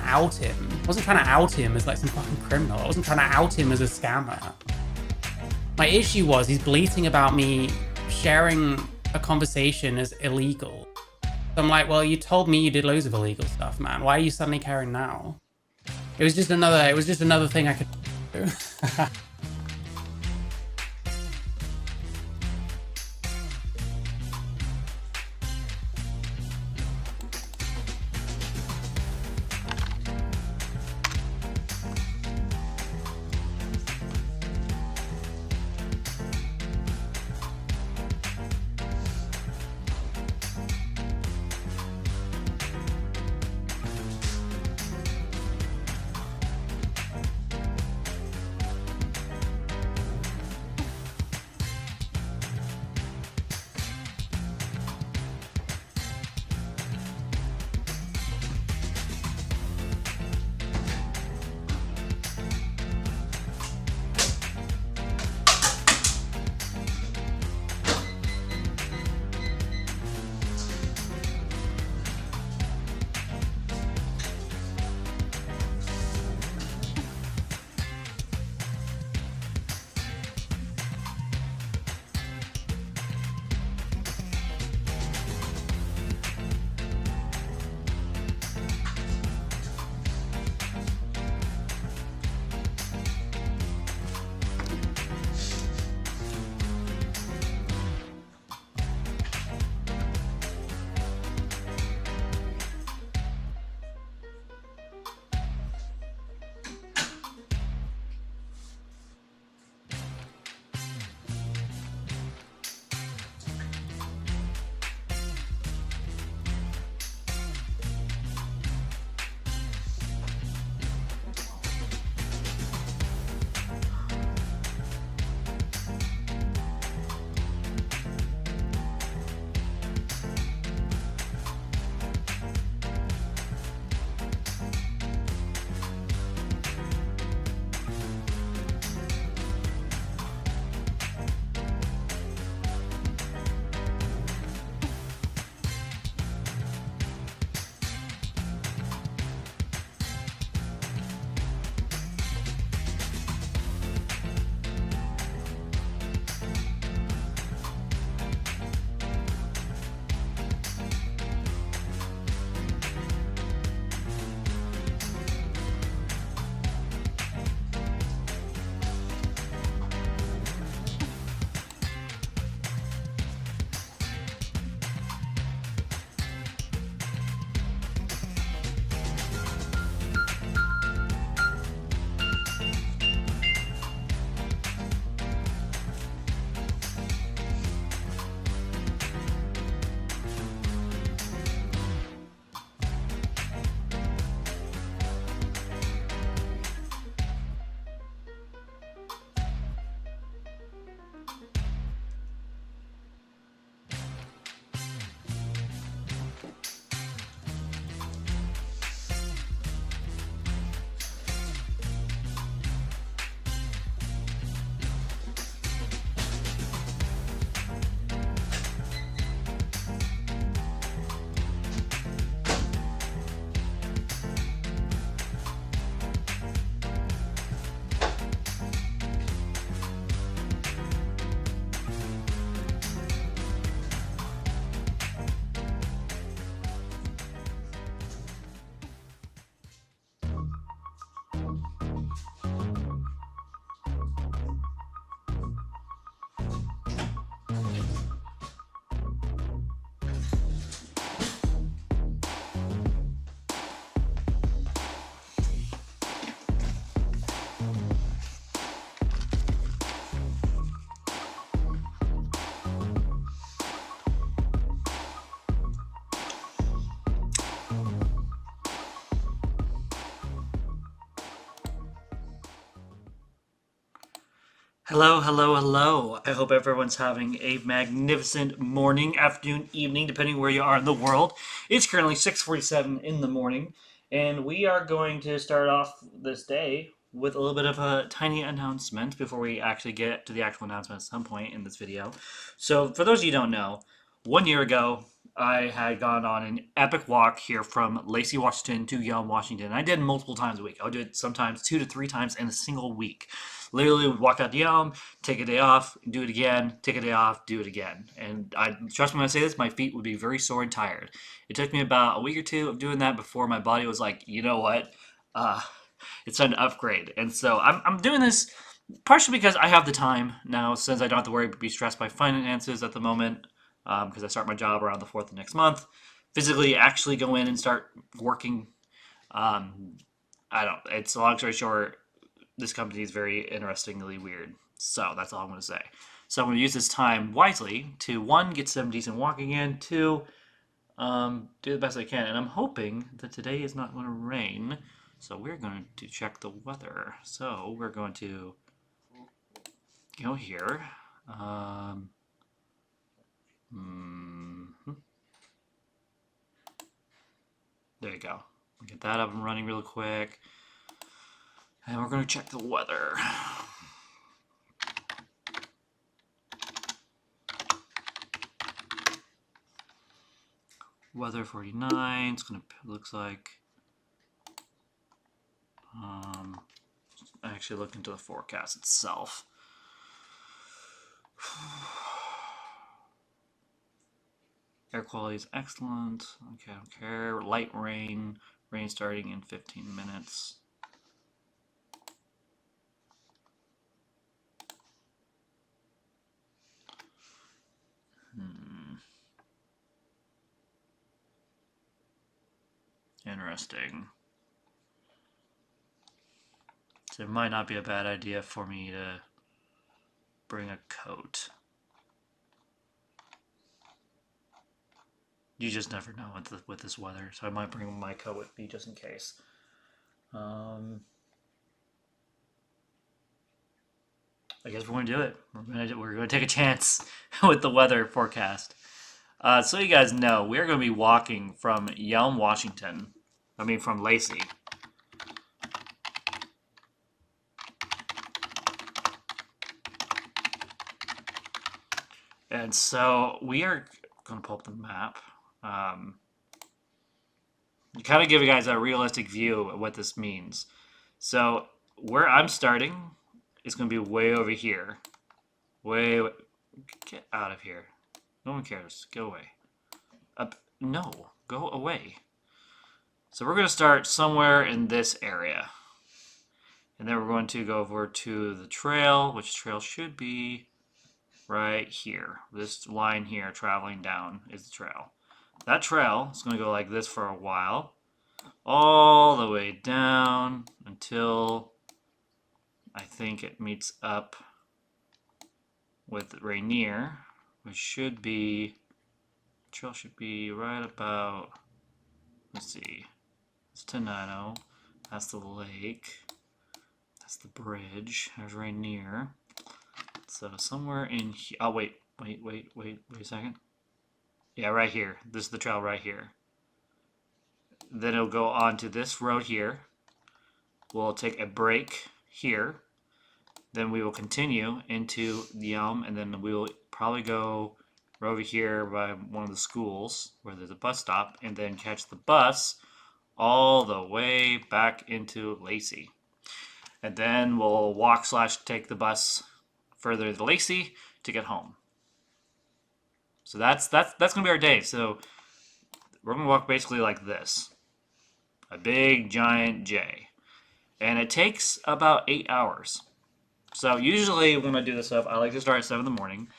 out him. I wasn't trying to out him as like some fucking criminal. I wasn't trying to out him as a scammer. My issue was he's bleating about me sharing a conversation as illegal. So I'm like, well, you told me you did loads of illegal stuff, man. Why are you suddenly caring now? It was just another thing I could do. Hello, hello, hello. I hope everyone's having a magnificent morning, afternoon, evening, depending where you are in the world. It's currently 6:47 in the morning, and we are going to start off this day with a little bit of a tiny announcement before we actually get to the actual announcement at some point in this video. So, for those of you who don't know, 1 year ago, I had gone on an epic walk here from Lacey, Washington to Yelm, Washington. I did it multiple times a week. I would do it sometimes 2 to 3 times in a single week. Literally would walk out to Yelm, take a day off, do it again, take a day off, do it again. And I trust me when I say this, my feet would be very sore and tired. It took me about a week or two of doing that before my body was like, you know what? Uh, it's time to upgrade. And so I'm doing this partially because I have the time now, since I don't have to be stressed by finances at the moment, because I start my job around the 4th of next month. Physically, actually go in and start working. I don't. It's a long story short. This company is very interestingly weird. So that's all I'm going to say. So I'm going to use this time wisely to, one, get some decent walking in, two, do the best I can. And I'm hoping that today is not going to rain. So we're going to check the weather. So we're going to go here. There you go. Get that up and running real quick. And we're going to check the weather. Weather 49. It's going to looks like. I actually looked into the forecast itself. Air quality is excellent. Okay, I don't care. Light rain. Rain starting in 15 minutes. Interesting. So it might not be a bad idea for me to bring a coat. You just never know with this weather, so I might bring my coat with me just in case. I guess we're going to do it. We're going to take a chance with the weather forecast. So you guys know, we're going to be walking from Yelm, Washington. I mean, from Lacey. And so we are going to pull up the map. You kind of give you guys a realistic view of what this means. So where I'm starting is going to be way over here. Get out of here. No one cares. Go away. No, go away. So we're going to start somewhere in this area. And then we're going to go over to the trail, which trail should be right here. This line here traveling down is the trail. That trail is going to go like this for a while, all the way down until I think it meets up with Rainier, which should be, the trail should be right about, let's see, it's Tenino, that's the lake, that's the bridge, there's Rainier. So somewhere in here, oh wait a second. Yeah, right here. This is the trail right here. Then it'll go on to this road here. We'll take a break here. Then we will continue into the Yelm, and then we will probably go over here by one of the schools where there's a bus stop, and then catch the bus all the way back into Lacey. And then we'll walk / take the bus further to Lacey to get home. So that's gonna be our day. So we're gonna walk basically like this, a big giant J, and it takes about 8 hours. So usually when I do this stuff, I like to start at 7 in the morning.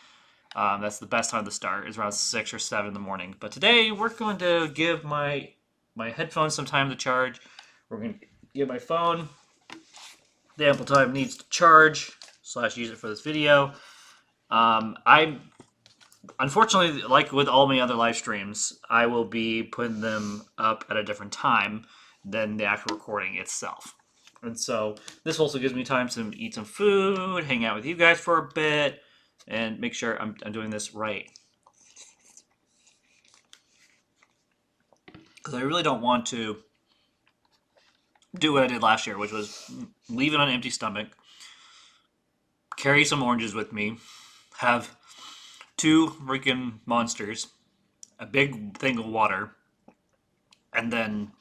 That's the best time to start, is around 6 or 7 in the morning. But today we're going to give my headphones some time to charge. We're going to give my phone the ample time it needs to charge / use it for this video. I unfortunately, like with all my other live streams, I will be putting them up at a different time than the actual recording itself. And so this also gives me time to eat some food, hang out with you guys for a bit, and make sure I'm doing this right. Because I really don't want to do what I did last year, which was leave it on an empty stomach, carry some oranges with me, have two freaking monsters, a big thing of water, and then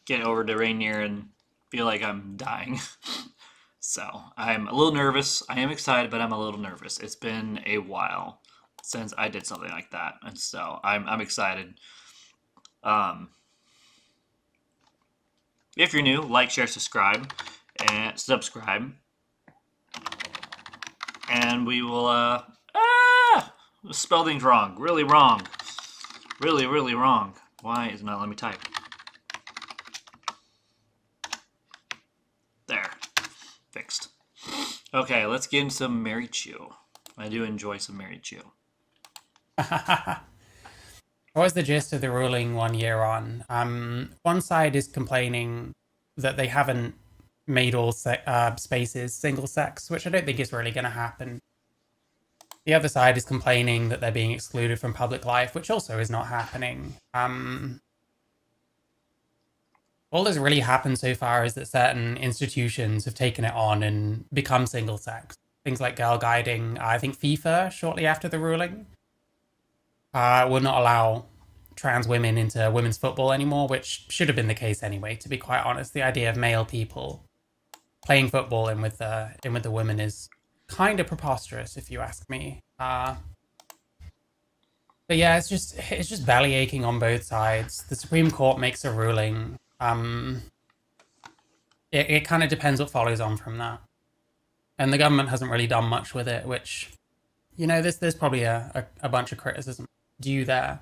get over to Rainier and feel like I'm dying. So I'm a little nervous. I am excited, but I'm a little nervous. It's been a while since I did something like that, and so I'm excited. Um, if you're new, like, share, subscribe, and we will spell things wrong, really wrong, really wrong. Why is it not letting me type? There, fixed. Okay, let's get into some Mary Chew. I do enjoy some Mary Chew. What was the gist of the ruling 1 year on? One side is complaining that they haven't made all spaces single sex, which I don't think is really going to happen. The other side is complaining that they're being excluded from public life, which also is not happening. All that's really happened so far is that certain institutions have taken it on and become single sex. Things like girl guiding. I think FIFA, shortly after the ruling, will not allow trans women into women's football anymore, which should have been the case anyway, to be quite honest. The idea of male people playing football in with the women is kind of preposterous, if you ask me. But yeah, it's just bellyaching on both sides. The Supreme Court makes a ruling. It kind of depends what follows on from that, and the government hasn't really done much with it. Which, you know, there's probably a bunch of criticism due there.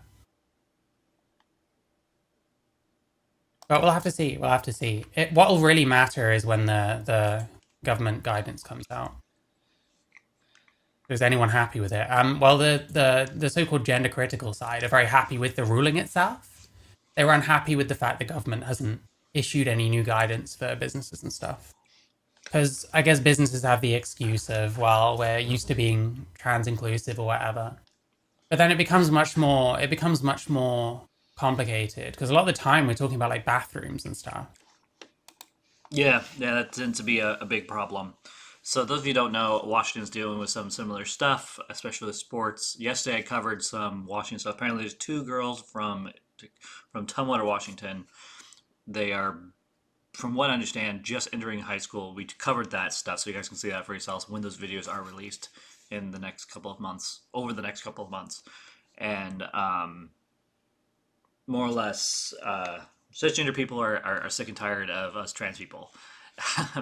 But we'll have to see. We'll have to see. What will really matter is when the government guidance comes out. Is anyone happy with it? Well, the so-called gender critical side are very happy with the ruling itself. They were unhappy with the fact the government hasn't issued any new guidance for businesses and stuff. Because I guess businesses have the excuse of, well, we're used to being trans inclusive or whatever. But then it becomes much more complicated because a lot of the time we're talking about like bathrooms and stuff. Yeah, that tends to be a big problem. So those of you who don't know, Washington's dealing with some similar stuff, especially with sports. Yesterday I covered some Washington stuff. Apparently there's two girls from Tumwater, Washington. They are, from what I understand, just entering high school. We covered that stuff, so you guys can see that for yourselves when those videos are released in the next couple of months, And more or less, cisgender people are sick and tired of us trans people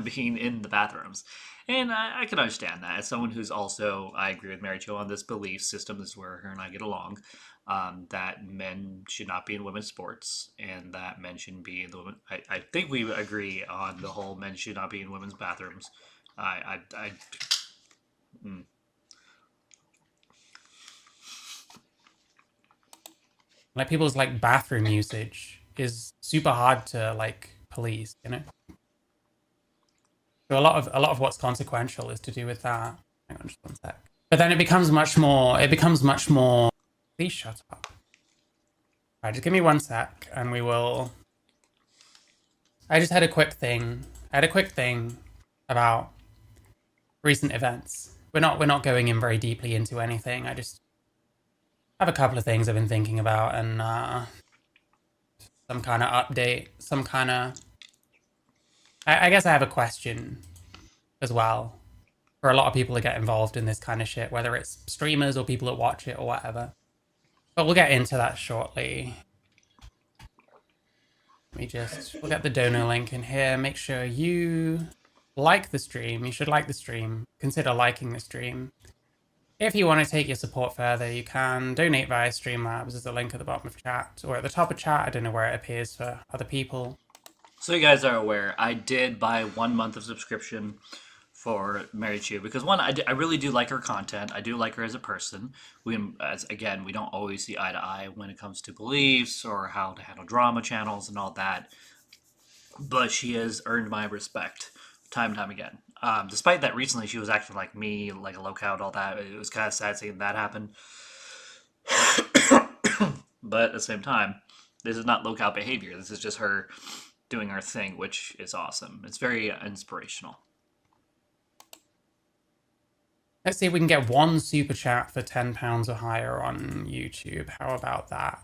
being in the bathrooms. And I can understand that. As someone who's also, I agree with Mary Jo on this belief system, this is where her and I get along, that men should not be in women's sports and that men shouldn't be in the women. I think we agree on the whole men should not be in women's bathrooms. Like people's like bathroom usage is super hard to like police, you know. So a lot of what's consequential is to do with that. Hang on just one sec. But then it becomes much more. Please shut up. Alright, just give me 1 sec, and we will. I just had a quick thing. About recent events. We're not going in very deeply into anything. I just have a couple of things I've been thinking about, and some kind of update, I guess I have a question as well for a lot of people to get involved in this kind of shit, whether it's streamers or people that watch it or whatever. But we'll get into that shortly. We'll get the donor link in here. Make sure you like the stream. You should like the stream. Consider liking the stream. If you want to take your support further, you can donate via Streamlabs. There's a link at the bottom of chat or at the top of chat. I don't know where it appears for other people. So you guys are aware, I did buy 1 month of subscription for Mary Chu because one, I really do like her content. I do like her as a person. We don't always see eye to eye when it comes to beliefs or how to handle drama channels and all that. But she has earned my respect time and time again. Despite that, recently she was acting like me, like a lookout, all that. It was kind of sad seeing that happen. But at the same time, this is not lookout behavior. This is just her doing her thing, which is awesome. It's very inspirational. Let's see if we can get one super chat for £10 or higher on YouTube. How about that?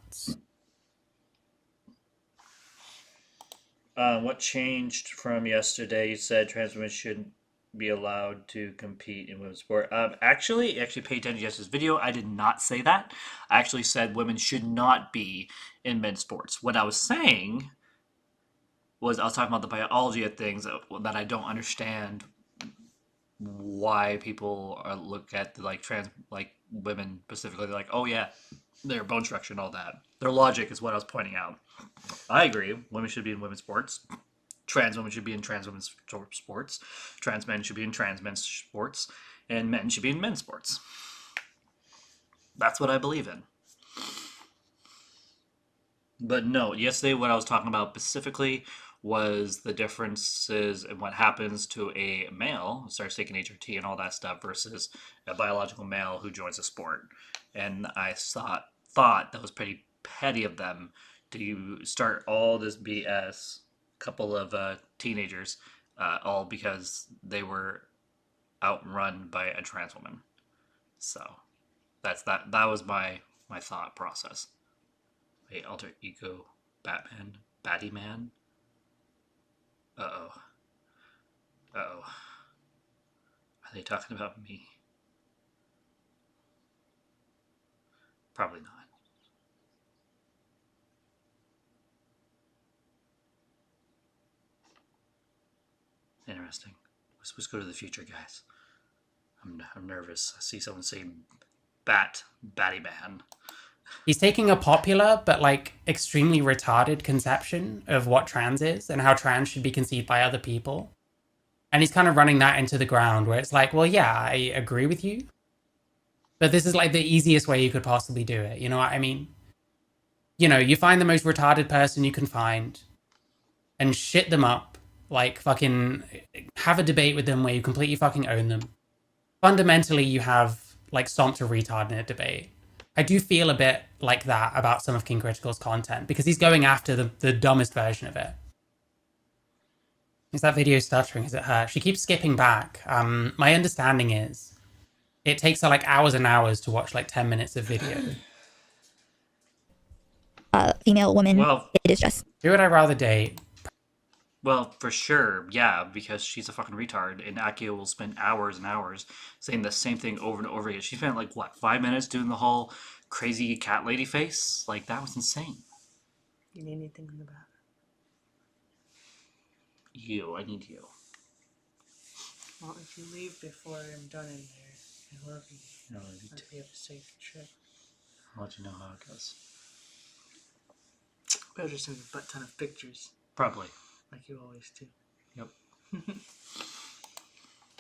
What changed from yesterday? You said trans women shouldn't be allowed to compete in women's sport. Actually, pay attention to yesterday's video. I did not say that. I actually said women should not be in men's sports. What I was saying was I was talking about the biology of things that I don't understand why people look at like trans women specifically. They're like, oh yeah, their bone structure and all that. Their logic is what I was pointing out. I agree. Women should be in women's sports. Trans women should be in trans women's sports. Trans men should be in trans men's sports. And men should be in men's sports. That's what I believe in. But no, yesterday what I was talking about specifically was the differences in what happens to a male who starts taking HRT and all that stuff versus a biological male who joins a sport. And I thought that was pretty petty of them to start all this BS, couple of teenagers, all because they were outrun by a trans woman. So that was my thought process. A alter ego Batman, Batty Man. Uh-oh. Are they talking about me? Probably not. Interesting. Let's go to the future, guys. I'm nervous. I see someone say Batty Man. He's taking a popular but like extremely retarded conception of what trans is and how trans should be conceived by other people. And he's kind of running that into the ground where it's like, well, yeah, I agree with you. But this is like the easiest way you could possibly do it. You know what I mean? You know, you find the most retarded person you can find and shit them up. Like fucking have a debate with them where you completely fucking own them. Fundamentally, you have like stomped a retard in a debate. I do feel a bit like that about some of King Critical's content because he's going after the dumbest version of it. Is that video stuttering? Is it her? She keeps skipping back. My understanding is it takes her like hours and hours to watch like 10 minutes of video. Female woman, well, it is just. Who would I rather date? Well, for sure, yeah, because she's a fucking retard, and Akio will spend hours and hours saying the same thing over and over again. She spent like what, 5 minutes doing the whole crazy cat lady face? Like that was insane. You need anything in the bathroom? You, I need you. Well, if you leave before I'm done in there, I love you. I love you I'll too. be able to safe trip. I'll let you know how it goes. Better just send a butt ton of pictures, Probably. like you always do. Yep.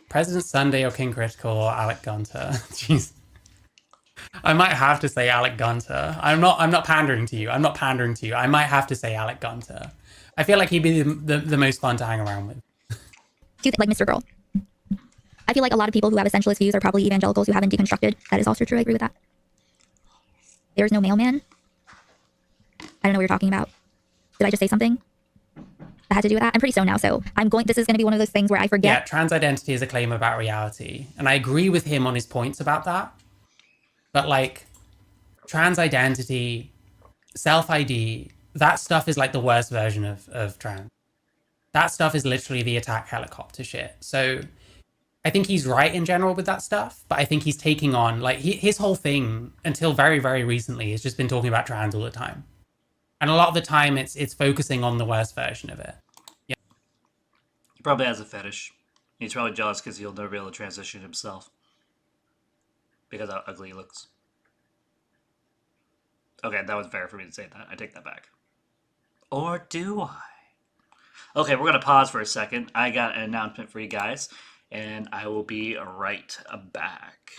President Sunday or King Critical or Alec Gunter? Jeez. I might have to say Alec Gunter. I'm not pandering to you. I might have to say Alec Gunter. I feel like he'd be the most fun to hang around with. Do you think, like Mr. Girl? I feel like a lot of people who have essentialist views are probably evangelicals who haven't deconstructed. That is also true. I agree with that. There's no mailman. I don't know what you're talking about. Did I just say something that had to do with that? I'm pretty stoned now, so this is going to be one of those things where I forget. Yeah, trans identity is a claim about reality. And I agree with him on his points about that. But like, trans identity, self-ID, that stuff is like the worst version of trans. That stuff is literally the attack helicopter shit. So I think he's right in general with that stuff, but I think he's taking on, like, his whole thing until very, very recently has just been talking about trans all the time. And a lot of the time it's focusing on the worst version of it. Yeah. He probably has a fetish. He's probably jealous because he'll never be able to transition himself. Because how ugly he looks. Okay, that was fair for me to say that. I take that back. Or do I? Okay, we're going to pause for a second. I got an announcement for you guys, and I will be right back.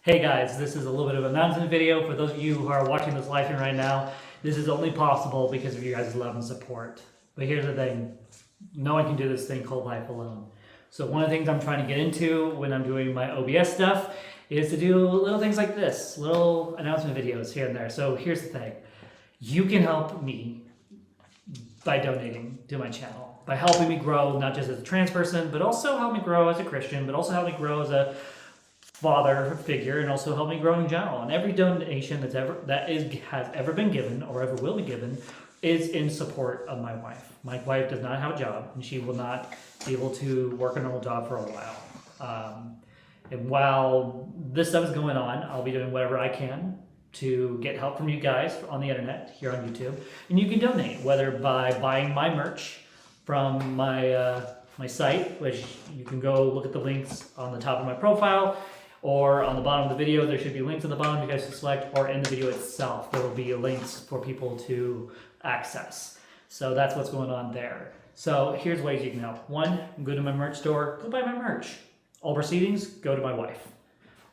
Hey guys, this is a little bit of an announcement video. For those of you who are watching this live stream right now, this is only possible because of you guys' love and support. But here's the thing, no one can do this thing called life alone. So one of the things I'm trying to get into when I'm doing my OBS stuff is to do little things like this, little announcement videos here and there. So here's the thing, you can help me by donating to my channel. by helping me grow, not just as a trans person, but also help me grow as a Christian, but also help me grow as a father figure, and also help me grow in general. And every donation has ever been given or ever will be given is in support of my wife. My wife does not have a job, and she will not be able to work a normal job for a while. And while this stuff is going on, I'll be doing whatever I can to get help from you guys on the internet here on YouTube. And you can donate, whether by buying my merch from my my site, which you can go look at the links on the top of my profile, or on the bottom of the video. There should be links on the bottom you guys can select, or in the video itself there will be links for people to access. So that's what's going on there. So here's ways you can help. One, go to my merch store, go buy my merch. All proceedings go to my wife.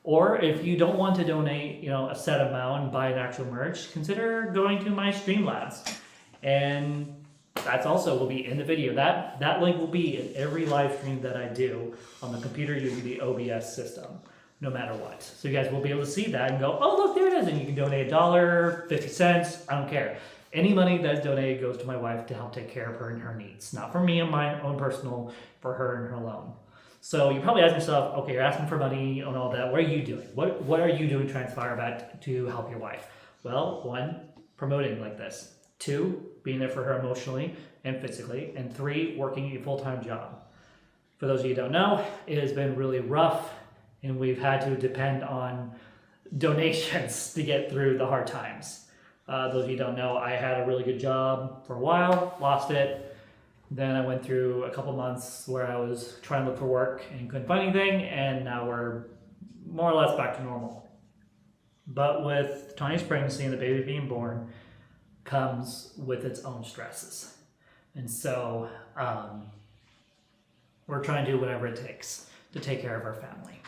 Or if you don't want to donate, a set amount and buy an actual merch, consider going to my Streamlabs. And that's also will be in the video. That link will be in every live stream that I do on the computer using the OBS system, no matter what. So you guys will be able to see that and go, oh, look, there it is. And you can donate $1, 50 cents, I don't care. Any money that's donated goes to my wife to help take care of her and her needs. Not for me and my own personal, for her and her alone. So you probably ask yourself, okay, you're asking for money and all that. What are you doing? What are you doing, FireBat, to help your wife? Well, 1, promoting like this. 2, being there for her emotionally and physically. And 3, working a full-time job. For those of you who don't know, it has been really rough, and we've had to depend on donations to get through the hard times. Those of you who don't know, I had a really good job for a while, lost it. Then I went through a couple months where I was trying to look for work and couldn't find anything, and now we're more or less back to normal. But with Tanya's pregnancy and the baby being born comes with its own stresses. And so we're trying to do whatever it takes to take care of our family.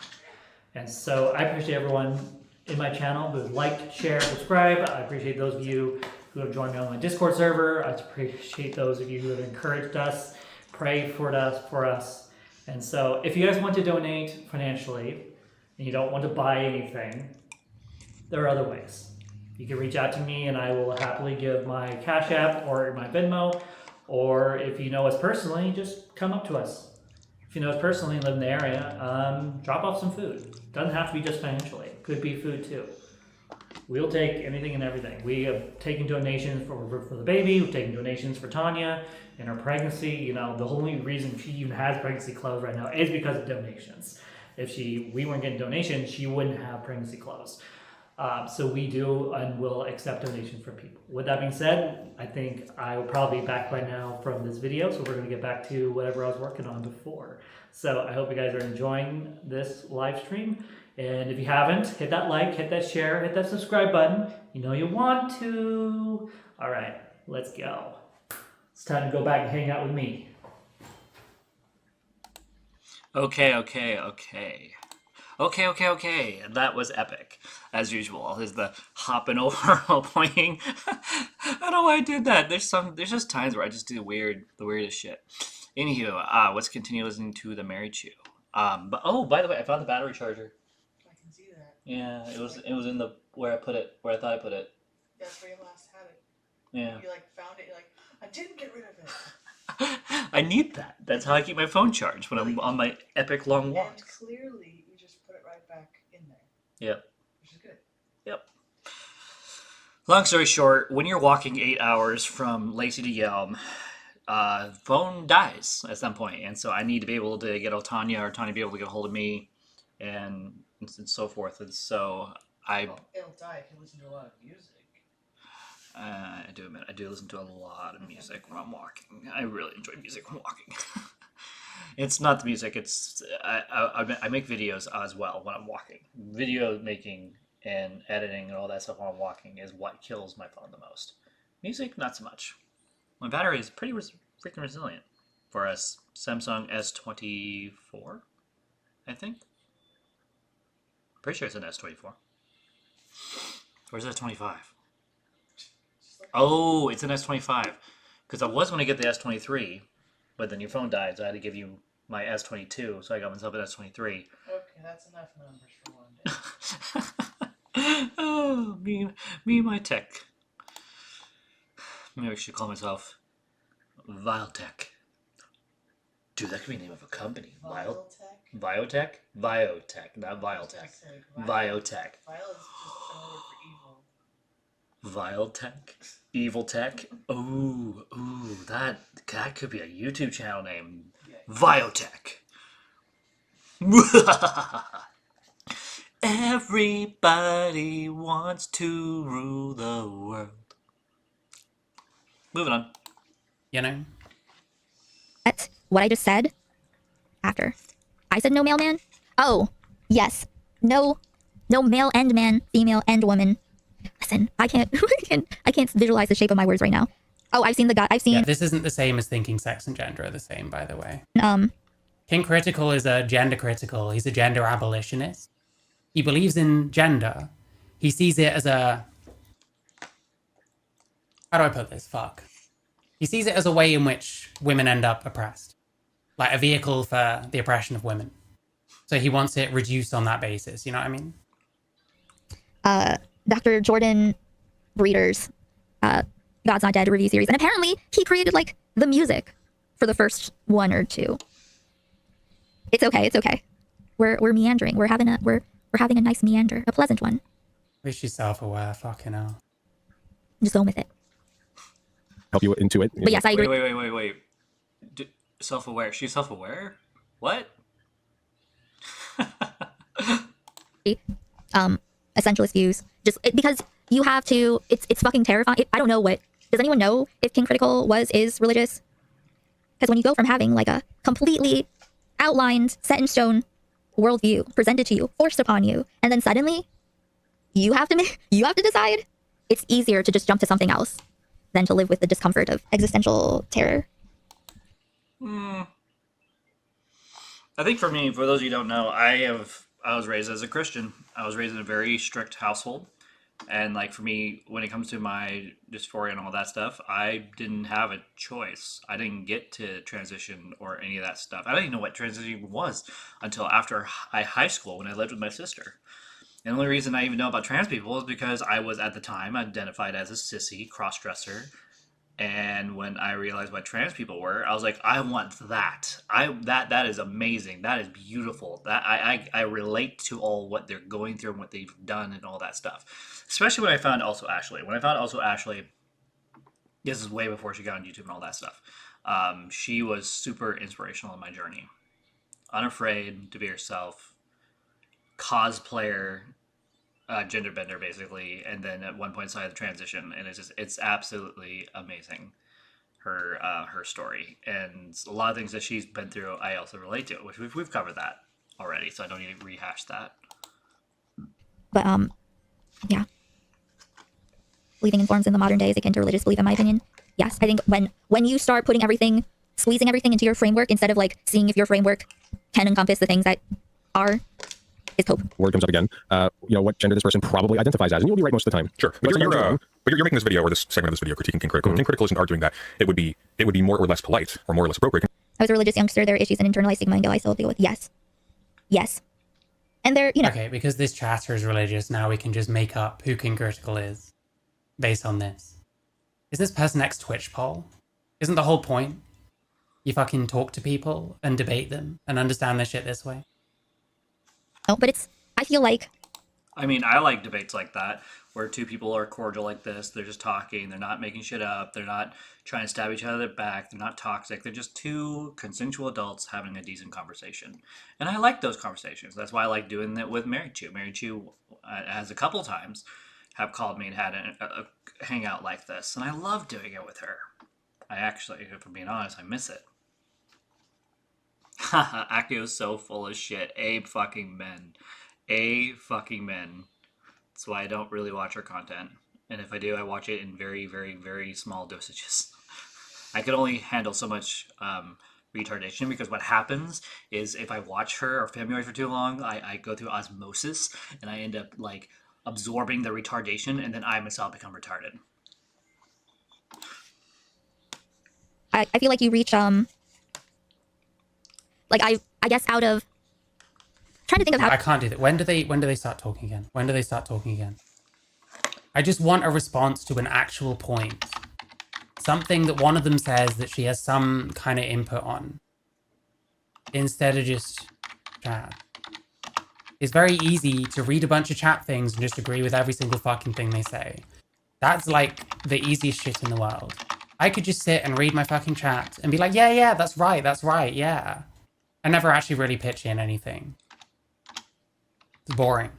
And so I appreciate everyone in my channel who liked, share, subscribe. I appreciate those of you who have joined me on my Discord server. I appreciate those of you who have encouraged us, prayed for us. And so if you guys want to donate financially and you don't want to buy anything, there are other ways. You can reach out to me and I will happily give my Cash App or my Venmo, or if you know us personally, just come up to us. If you know us personally and live in the area, drop off some food. Doesn't have to be just financially. Could be food too. We'll take anything and everything. We have taken donations for the baby. We've taken donations for Tanya and her pregnancy. The only reason she even has pregnancy clothes right now is because of donations. If we weren't getting donations, she wouldn't have pregnancy clothes. So we do and will accept donations from people. With that being said, I think I will probably be back by now from this video. So we're going to get back to whatever I was working on before. So I hope you guys are enjoying this live stream. And if you haven't, hit that like, hit that share, hit that subscribe button. You know you want to. All right, let's go. It's time to go back and hang out with me. Okay. That was epic, as usual. Is the hopping over while playing. I don't know why I did that. There's just times where I just do the weirdest shit. Anywho, let's continue listening to the Mary Chew. But by the way, I found the battery charger. I can see that. Yeah, it was in the where I thought I put it. That's where you last had it. Yeah. You found it. You're like, I didn't get rid of it. I need that. That's how I keep my phone charged when I'm on my epic long walks. And clearly, you just put it right back in there. Yep. Which is good. Yep. Long story short, when you're walking 8 hours from Lacey to Yelm, phone dies at some point, and so I need to be able to get Tanya, or Tanya be able to get a hold of me, and so forth. And so It'll die if you listen to a lot of music. I do listen to a lot of music when I'm walking. I really enjoy music when walking. It's not the music. It's I make videos as well when I'm walking. Video making and editing and all that stuff while I'm walking is what kills my phone the most. Music, not so much. My battery is pretty freaking resilient for a Samsung S24, I think. Pretty sure it's an S24. Or is it S25? Oh, it's an S25. Because I was going to get the S23, but then your phone died, so I had to give you my S22, so I got myself an S23. Okay, that's enough numbers for one day. Oh, me and my tech. Maybe I should call myself Vile Tech. Dude, that could be the name of a company. Viotech? Biotech? Biotech, not Biotech. Biotech. Vile is just another word for evil. Viletech? Evil Tech? Ooh, that could be a YouTube channel name. Biotech. Everybody wants to rule the world. Moving on. You know? At what I just said after. I said no mailman? Oh, yes. No male and man, female and woman. Listen, I can't I can't visualize the shape of my words right now. Oh, I've seen Yeah, this isn't the same as thinking sex and gender are the same, by the way. King Critical is a gender critical. He's a gender abolitionist. He believes in gender. He sees it as a... How do I put this? Fuck. He sees it as a way in which women end up oppressed. Like a vehicle for the oppression of women. So he wants it reduced on that basis, you know what I mean? Dr. Jordan Breeder's God's Not Dead review series. And apparently he created like the music for the first one or two. It's okay. We're meandering. We're having a nice meander, a pleasant one. At least she's self-aware, fucking hell. Just go with it. Help you into it. But yes, I agree. Wait. Self-aware. She's self-aware? What? Essentialist views. Just because you have to, it's fucking terrifying. I don't know what, does anyone know if King Critical is religious? Because when you go from having like a completely outlined, set in stone worldview presented to you, forced upon you, and then suddenly you have to decide, it's easier to just jump to something else than to live with the discomfort of existential terror. I think for me, for those of you who don't know, I was raised as a Christian. I was raised in a very strict household. And like for me, when it comes to my dysphoria and all that stuff, I didn't have a choice. I didn't get to transition or any of that stuff. I didn't even know what transition was until after high school when I lived with my sister. And the only reason I even know about trans people is because I was at the time identified as a sissy cross-dresser. And when I realized what trans people were, I was like, I want that. That is amazing. That is beautiful. That I relate to all what they're going through and what they've done and all that stuff. Especially when I found Also Ashley. When I found Also Ashley, this is way before she got on YouTube and all that stuff. She was super inspirational in my journey. Unafraid to be herself, cosplayer, gender bender basically, and then at one point decided to transition, and it's absolutely amazing, her story, and a lot of things that she's been through I also relate to, which we've covered that already, so I don't need to rehash that. But yeah, believing in forms in the modern day is akin to religious belief, in my opinion. Yes, I think when you start putting everything, squeezing everything into your framework instead of like seeing if your framework can encompass the things that are. Word comes up again. What gender this person probably identifies as, and you'll be right most of the time. Sure, but you're making this video, or this segment of this video, critiquing King Critical. King Critical isn't arguing that it would be more or less polite or more or less appropriate. I was a religious youngster. There are issues and internalized stigma and guilt I still deal with. Yes, and they're Okay, because this chatter is religious, now we can just make up who King Critical is based on this. Is this person next Twitch poll? Isn't the whole point you fucking talk to people and debate them and understand their shit this way? Oh, but I feel like... I mean, I like debates like that, where two people are cordial like this, they're just talking, they're not making shit up, they're not trying to stab each other in the back, they're not toxic, they're just two consensual adults having a decent conversation. And I like those conversations. That's why I like doing that with Mary Chu. Mary Chu has a couple times have called me and had a hangout like this, and I love doing it with her. I actually, if I'm being honest, I miss it. Haha, Akio's so full of shit. A fucking men. That's why I don't really watch her content. And if I do, I watch it in very, very, very small dosages. I can only handle so much retardation, because what happens is if I watch her or Family for too long, I go through osmosis and I end up like absorbing the retardation, and then I myself become retarded. I feel like you reach like I guess out of trying to think of how I can't do that. When do they start talking again? I just want a response to an actual point. Something that one of them says that she has some kind of input on. instead of just chat. It's very easy to read a bunch of chat things and just agree with every single fucking thing they say. That's like the easiest shit in the world. I could just sit and read my fucking chat and be like, yeah, that's right, yeah. I never actually really pitch in anything. It's boring.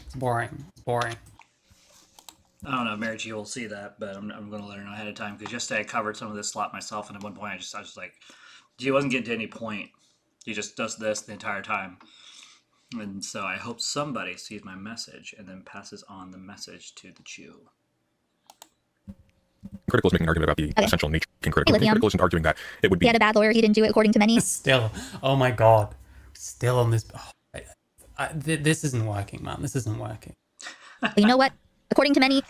I don't know, Mary G will see that, but I'm going to let her know ahead of time, because yesterday I covered some of this slot myself, and at one point I was like, he wasn't getting to any point. He just does this the entire time. And so I hope somebody sees my message and then passes on the message to the Jew. Critical is making an argument about the essential nature of critical. Hey, Liam. Critical isn't arguing that it would be. He had a bad lawyer. He didn't do it according to many. Still, oh my god. Still on this. Oh, this isn't working, man. This isn't working. But you know what? According to many,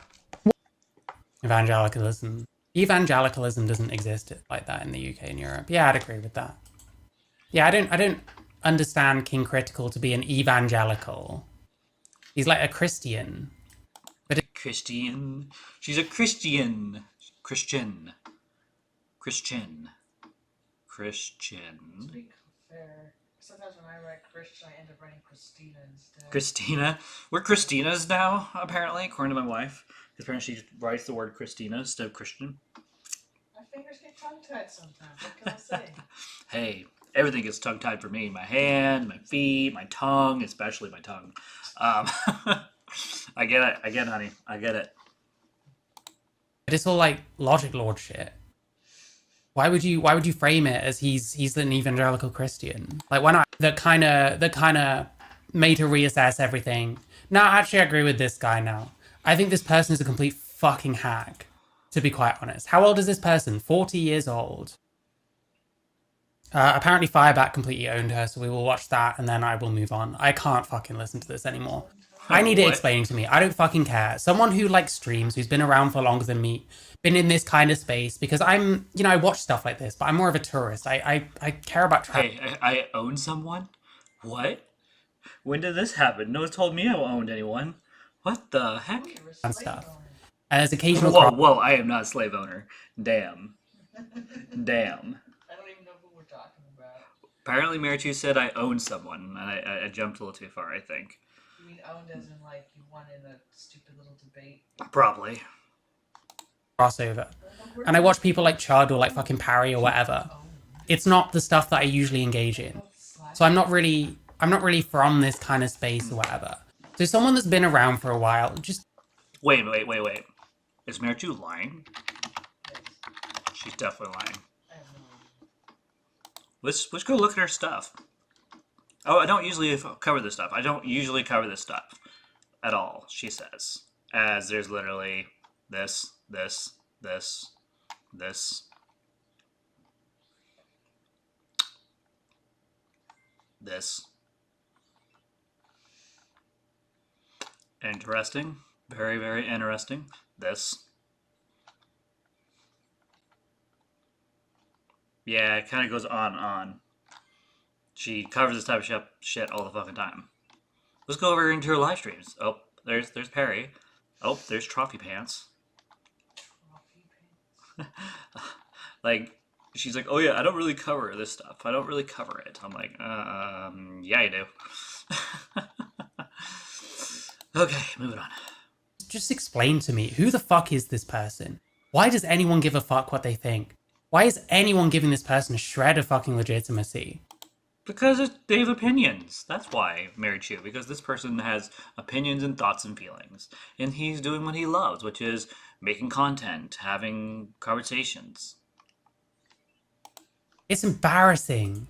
Evangelicalism doesn't exist like that in the UK and Europe. Yeah, I'd agree with that. Yeah, I don't understand King Critical to be an evangelical. He's like a Christian. Christian. She's a Christian. Christian. To be fair, sometimes when I write Christian, I end up writing Christina instead. Christina. We're Christinas now, apparently, according to my wife. Apparently she writes the word Christina instead of Christian. My fingers get tongue-tied sometimes. What can I say? Hey, everything gets tongue-tied for me. My hand, my feet, my tongue, especially my tongue. I get it, honey. I get it. But it's all like logic lord shit. Why would you frame it as he's an evangelical Christian? Like, why not? That kind of made her reassess everything. No, actually, I agree with this guy now. I think this person is a complete fucking hack, to be quite honest. How old is this person? 40 years old. Apparently FireBat completely owned her, so we will watch that and then I will move on. I can't fucking listen to this anymore. I need it explaining to me. I don't fucking care. Someone who like streams, who's been around for longer than me, been in this kind of space, because I'm, I watch stuff like this, but I'm more of a tourist. I care about travel. Hey, I own someone? What? When did this happen? No one told me I owned anyone. What the heck? And stuff. And there's occasional... Whoa, I am not a slave owner. Damn. Damn. I don't even know who we're talking about. Apparently Mary Chu said I own someone, and I jumped a little too far, I think. You mean owned as in like you won in a stupid little debate? Probably. Crossover. And I watch people like Chud or like fucking Parry or whatever. It's not the stuff that I usually engage in. So I'm not really from this kind of space or whatever. So someone that's been around for a while, just... Wait. Is Mary Chu lying? Yes. She's definitely lying. I have no idea. Let's go look at her stuff. Oh, I don't usually cover this stuff. I don't usually cover this stuff at all, she says. As there's literally this. Interesting. Very, very interesting. This. Yeah, it kind of goes on and on. She covers this type of shit all the fucking time. Let's go over into her live streams. Oh, there's Perry. Oh, there's Trophy Pants. Like, she's like, oh yeah, I don't really cover this stuff. I don't really cover it. I'm like, yeah, you do. Okay, moving on. Just explain to me, who the fuck is this person? Why does anyone give a fuck what they think? Why is anyone giving this person a shred of fucking legitimacy? Because they have opinions. That's why, Mary Chu. Because this person has opinions and thoughts and feelings. And he's doing what he loves, which is making content, having conversations. It's embarrassing.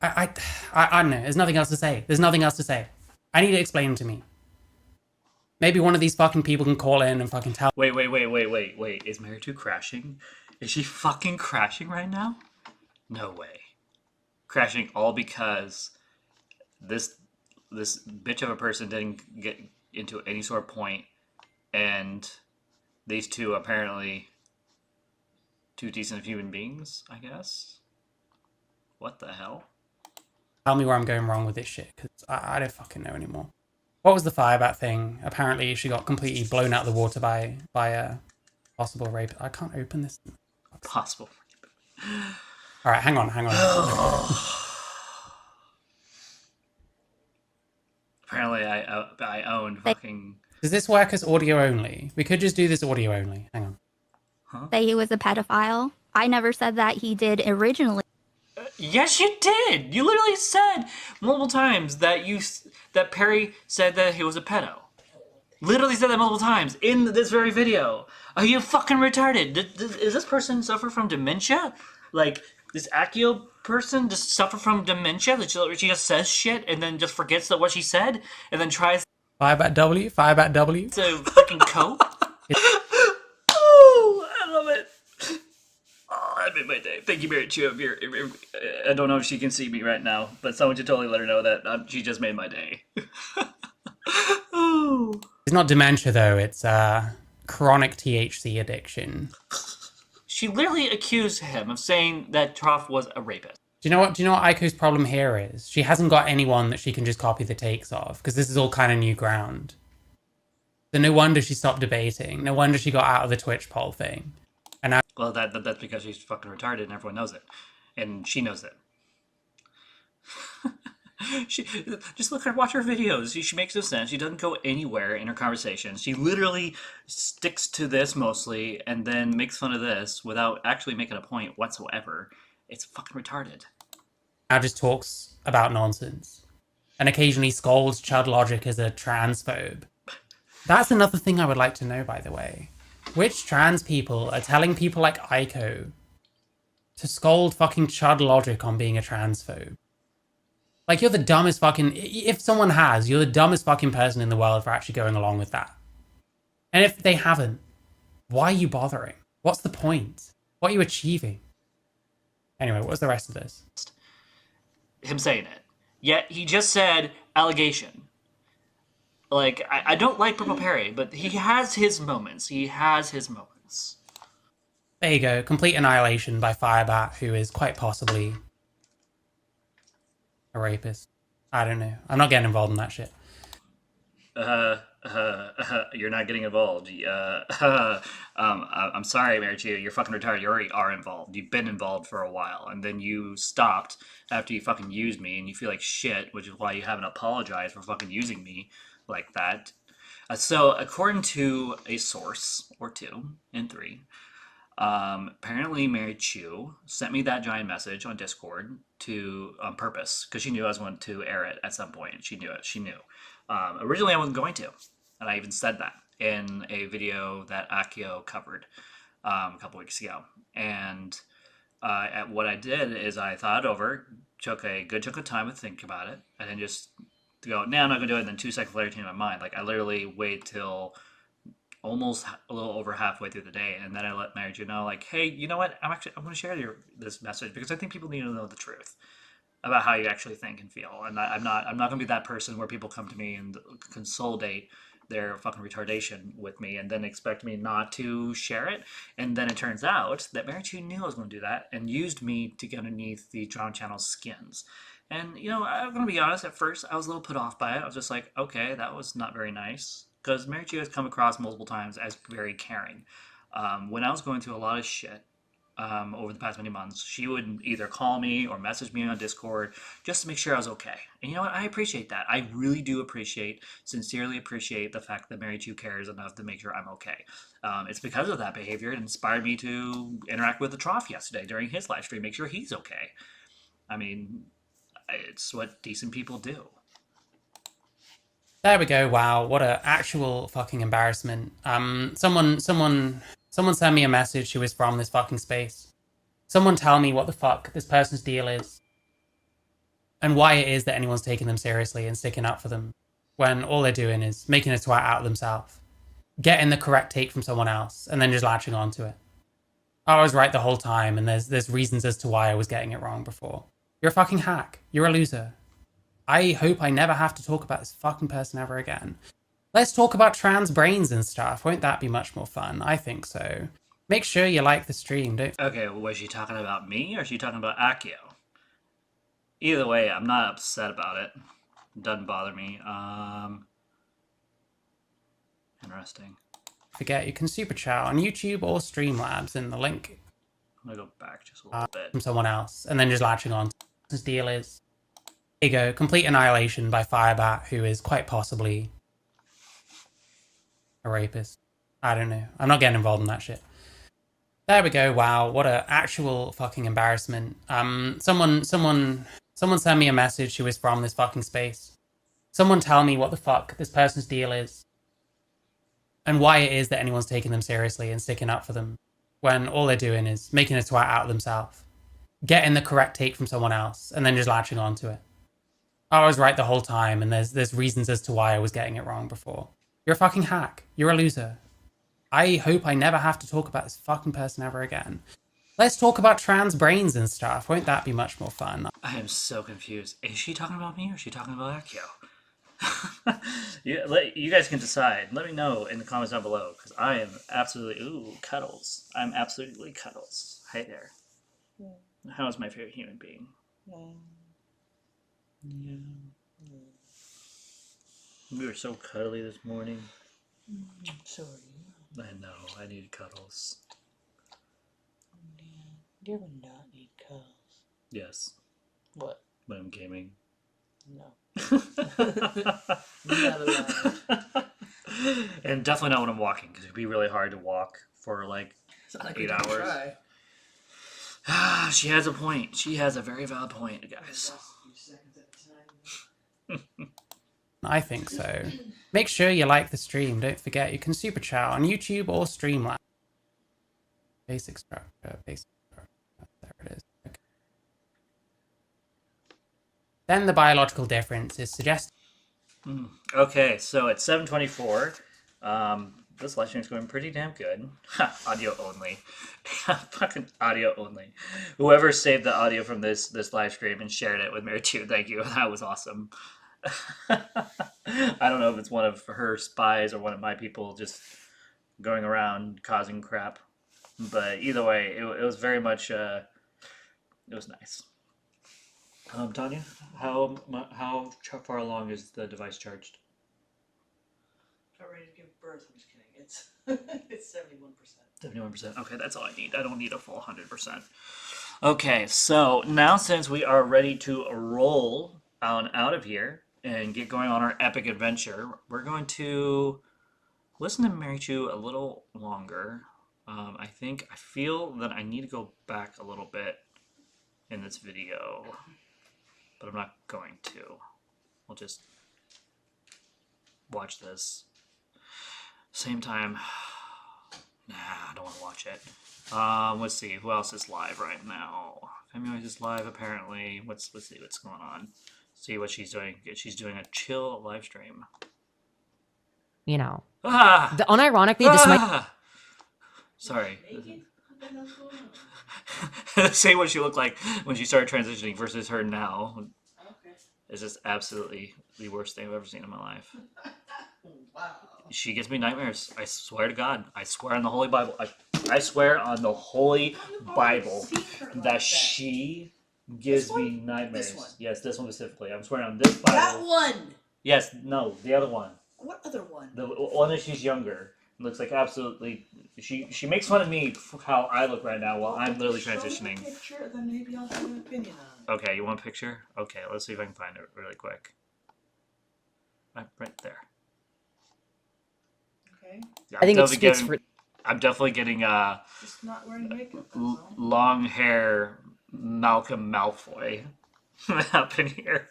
I don't know. There's nothing else to say. I need it explained to me. Maybe one of these fucking people can call in and fucking tell. Wait. Is Mary Chu crashing? Is she fucking crashing right now? No way. Crashing all because this bitch of a person didn't get into any sort of point, and these two apparently two decent human beings, I guess. What the hell? Tell me where I'm going wrong with this shit, because I don't fucking know anymore. What was the FireBat thing? Apparently she got completely blown out of the water by a possible rape. I can't open this. Possible. All right, hang on. own fucking. Does this work as audio only? We could just do this audio only. Hang on. Say he was a pedophile. I never said that he did originally. Yes, you did. You literally said multiple times that that Perry said that he was a pedo. Literally said that multiple times in this very video. Are you fucking retarded? Is this person suffer from dementia? Like, this Akio person just suffer from dementia? That she just says shit and then just forgets that what she said and then tries FireBat W. FireBat W. to fucking cope? Oh, I love it. Oh, that made my day. Thank you, Mary Chu. I don't know if she can see me right now, but someone should totally let her know that she just made my day. Oh. It's not dementia though. It's chronic THC addiction. She literally accused him of saying that Troff was a rapist. Do you know what Aiko's problem here is? She hasn't got anyone that she can just copy the takes of, because this is all kind of new ground. So no wonder she stopped debating. No wonder she got out of the Twitch poll thing. And now, Well, that's because she's fucking retarded and everyone knows it. And she knows it. She just watch her videos. She makes no sense. She doesn't go anywhere in her conversations. She literally sticks to this mostly and then makes fun of this without actually making a point whatsoever. It's fucking retarded. now just talks about nonsense. And occasionally scolds Chud Logic as a transphobe. That's another thing I would like to know, by the way. Which trans people are telling people like Aiko to scold fucking Chud Logic on being a transphobe? Like, you're the dumbest fucking... If someone has, you're the dumbest fucking person in the world for actually going along with that. And if they haven't, why are you bothering? What's the point? What are you achieving? Anyway, what was the rest of this? Him saying it. Yet he just said allegation. Like, I don't like Purple Perry, but he has his moments. He has his moments. There you go. Complete annihilation by FireBat, who is quite possibly a rapist. I don't know. I'm not getting involved in that shit. You're not getting involved. I'm sorry, Mary Chu. You're fucking retarded. You already are involved. You've been involved for a while, and then you stopped after you fucking used me, and you feel like shit, which is why you haven't apologized for fucking using me like that. So, according to a source, or two, and three, apparently Mary Chu sent me that giant message on Discord on purpose, because she knew I was going to air it at some point. She knew it. She knew. Originally, I wasn't going to, and I even said that in a video that Akio covered a couple weeks ago. And what I did is I thought it over, took a good chunk of time to think about it, and then just to go, no, I'm not going to do it. And then 2 seconds later, it came to my mind. Like, I literally wait till almost a little over halfway through the day, and then I let Mary Jo know, like, hey, you know what? I'm going to share this message because I think people need to know the truth about how you actually think and feel. And I'm not going to be that person where people come to me and consolidate their fucking retardation with me and then expect me not to share it. And then it turns out that Mary Jo knew I was going to do that and used me to get underneath the Drama Channel's skins. And, you know, I'm going to be honest, at first I was a little put off by it. I was just like, okay, that was not very nice. Because Mary Jo has come across multiple times as very caring. When I was going through a lot of shit over the past many months, she would either call me or message me on Discord just to make sure I was okay. And you know what? I appreciate that. I really do sincerely appreciate the fact that Mary Jo cares enough to make sure I'm okay. It's because of that behavior it inspired me to interact with the Troff yesterday during his live stream, make sure he's okay. I mean, it's what decent people do. There we go. Wow, what an actual fucking embarrassment. Someone sent me a message who was from this fucking space. Someone tell me what the fuck this person's deal is. And why it is that anyone's taking them seriously and sticking up for them. When all they're doing is making a twat out of themselves. Getting the correct take from someone else and then just latching onto it. I was right the whole time and there's reasons as to why I was getting it wrong before. You're a fucking hack. You're a loser. I hope I never have to talk about this fucking person ever again. Let's talk about trans brains and stuff. Won't that be much more fun? I think so. Make sure you like the stream, don't... Okay, well, was she talking about me or is she talking about Akio? Either way, I'm not upset about it. It doesn't bother me. Interesting. Forget, you can super chat on YouTube or Streamlabs in the link. I'm gonna go back just a little bit. From someone else and then just latching on. His deal is... There you go, complete annihilation by FireBat, who is quite possibly a rapist. I don't know. I'm not getting involved in that shit. There we go. Wow, what a actual fucking embarrassment. Someone sent me a message who is from this fucking space. Someone tell me what the fuck this person's deal is. And why it is that anyone's taking them seriously and sticking up for them when all they're doing is making a twat out of themselves, getting the correct take from someone else, and then just latching onto it. I was right the whole time, and there's reasons as to why I was getting it wrong before. You're a fucking hack. You're a loser. I hope I never have to talk about this fucking person ever again. Let's talk about trans brains and stuff. Won't that be much more fun? I am so confused. Is she talking about me or is she talking about Akio? You guys can decide. Let me know in the comments down below, because I am absolutely... Ooh, Cuddles. I'm absolutely Cuddles. Hi there. How is my favorite human being? Yeah. We were so cuddly this morning. So are you. I know. I need Cuddles. Yeah. Do you ever not need cuddles? Yes. What? When I'm gaming. No. Not allowed. And definitely not when I'm walking, because it'd be really hard to walk for like It's not like 8 we didn't hours. try. She has a point. She has a very valid point, guys. Last few seconds at a time. I think so. Make sure you like the stream. Don't forget you can super chat on YouTube or Streamlabs. Basic structure. Basic structure. There it is. Okay. Then the biological difference is suggested. Okay, so at 7:24, this live stream's going pretty damn good. Audio only. Fucking audio only. Whoever saved the audio from this live stream and shared it with Mary too, thank you. That was awesome. I don't know if it's one of her spies or one of my people just going around causing crap, but either way, it was very much it was nice. Tanya, how far along is the device charged? Not ready to give birth. I'm just kidding. It's it's 71%. 71%. Okay, that's all I need. I don't need a full 100%. Okay, so now since we are ready to roll on out of here and get going on our epic adventure, we're going to listen to Mary Chu a little longer. I feel that I need to go back a little bit in this video, but I'm not going to. We'll just watch this. Same time. Nah, I don't want to watch it. Let's see who else is live right now. Femi is live apparently. Let's see what's going on. See what she's doing. She's doing a chill live stream. You know, Ah! unironically, this might. Sorry. Naked? What the hell's going on? Say what she looked like when she started transitioning versus her now. Okay. It's just absolutely the worst thing I've ever seen in my life. Wow. She gives me nightmares. I swear to God. I swear on the Holy Bible. I swear on the Holy Bible that she gives me nightmares. This one? Yes, this one specifically. I'm swearing on this Bible. That one! Yes, no, the other one. What other one? The one that she's younger. Looks like absolutely. She makes fun of me for how I look right now while I'm literally Show me a transitioning. picture, then maybe I'll have an opinion on it. Okay, you want a picture? Okay, let's see if I can find it really quick. Right there. Okay. Yeah, I think it definitely speaks getting- for. I'm definitely getting Just not wearing makeup, that's all. long hair Malcolm Malfoy up in here.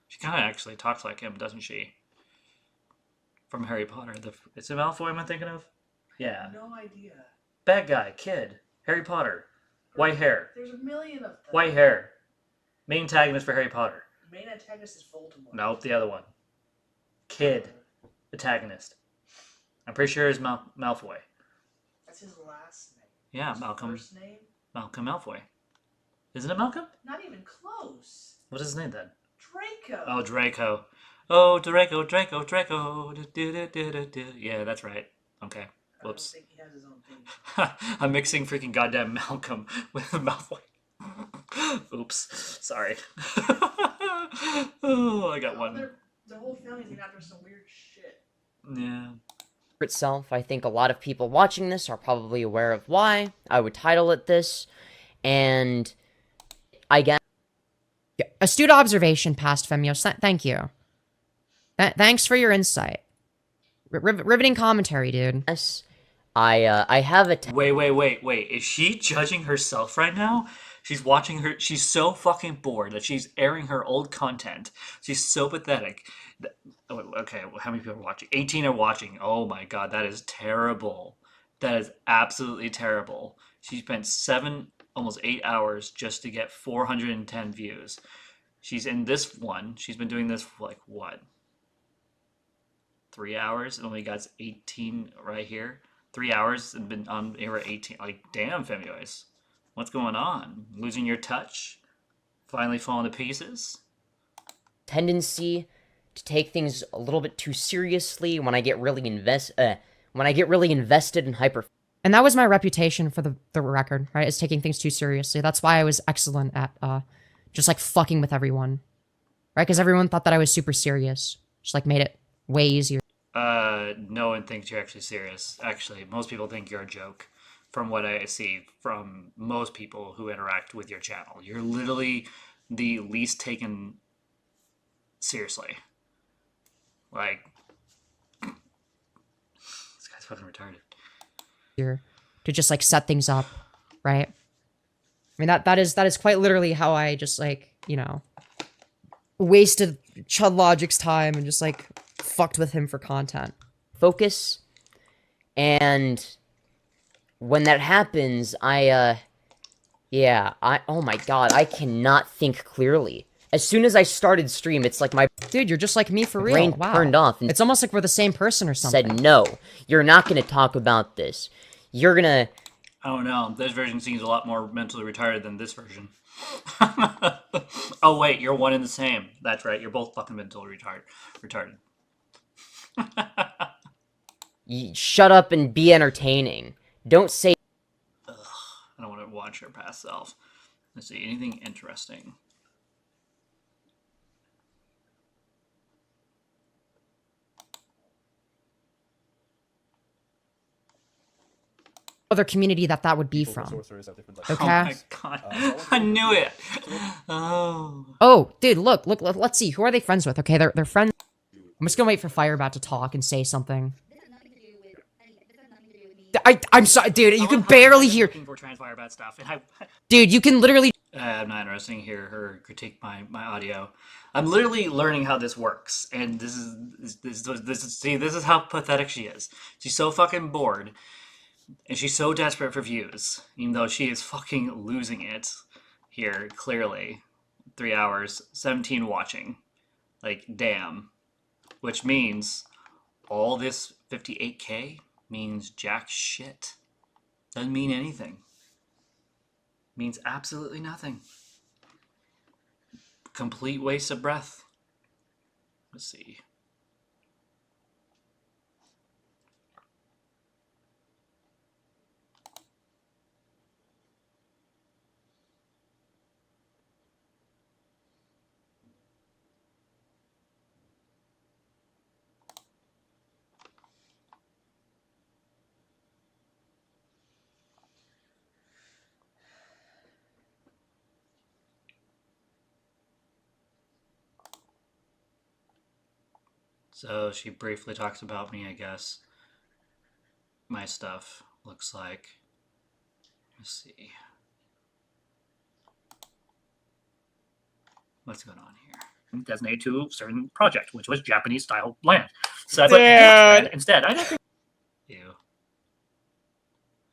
She kind of actually talks like him, doesn't she? From Harry Potter. Is it Malfoy am I thinking of? Yeah. No idea. Bad guy, kid. Harry Potter. White hair. There's a million of them. White hair. Main antagonist for Harry Potter. The main antagonist is Voldemort. Nope, the other one. Kid. Antagonist. I'm pretty sure it's Malfoy. That's his last name. Yeah, His Malcolm. First name? Malcolm Malfoy. Isn't it Malcolm? Not even close. What is his name then? Draco. Oh, Draco. Oh, Draco, Draco, Draco. Do. Yeah, that's right. Okay. Whoops. I don't think he has his own thing. I'm mixing freaking goddamn Malcolm with Malfoy. Oops. Sorry. Oh, I got one. The whole family's named after some weird shit. Yeah. Itself, I think a lot of people watching this are probably aware of why I would title it this, and I guess Astute observation, past Femios. Thank you. Thanks for your insight. Riveting commentary, dude. Yes, I have a. Wait. Is she judging herself right now? She's watching her. She's so fucking bored that she's airing her old content. She's so pathetic. Oh, okay, well, how many people are watching? 18 are watching. Oh my god, that is terrible. That is absolutely terrible. She spent almost 8 hours just to get 410 views. She's in this one. She's been doing this for like what? 3 hours and only got 18 right here. 3 hours and been on era 18. Like, damn, Femiois. What's going on? Losing your touch? Finally falling to pieces? Tendency to take things a little bit too seriously when I get really invested in hyper. And that was my reputation for the record, right? Is taking things too seriously. That's why I was excellent at just like fucking with everyone, right? Because everyone thought that I was super serious. Just like made it way easier. No one thinks you're actually serious. Actually, most people think you're a joke. From what I see from most people who interact with your channel, you're literally the least taken seriously. Like, this guy's fucking retarded. To just like set things up, right? I mean that is quite literally how I just like, you know, wasted Chud Logic's time and just like fucked with him for content. Focus. And when that happens, oh my god, I cannot think clearly. As soon as I started stream, it's like my dude, you're just like me for real. Brain turned off. And it's almost like we're the same person or something. Said no, you're not gonna talk about this. You're gonna. I don't know. This version seems a lot more mentally retarded than this version. Oh wait, you're one and the same. That's right. You're both fucking mentally retarded. Shut up and be entertaining. Don't say. Ugh, I don't want to watch her past self. Let's see. Anything interesting? Other community that would be from. Okay. Oh my god. I knew it. Oh. Oh, dude, look, let's see. Who are they friends with? Okay, they're friends. I'm just gonna wait for FireBat to talk and say something. I'm sorry, dude, you can barely hear. For trans FireBat stuff. Dude, you can literally. I'm not interested to hear her critique my audio. I'm literally learning how this works, and this is how pathetic she is. She's so fucking bored. And she's so desperate for views, even though she is fucking losing it here, clearly. 3 hours, 17 watching. Like, damn. Which means all this 58K means jack shit. Doesn't mean anything. Means absolutely nothing. Complete waste of breath. Let's see. So she briefly talks about me, I guess. My stuff looks like. Let's see. What's going on here? Designated to a certain project, which was Japanese style land. So I put land instead. I don't think. Ew.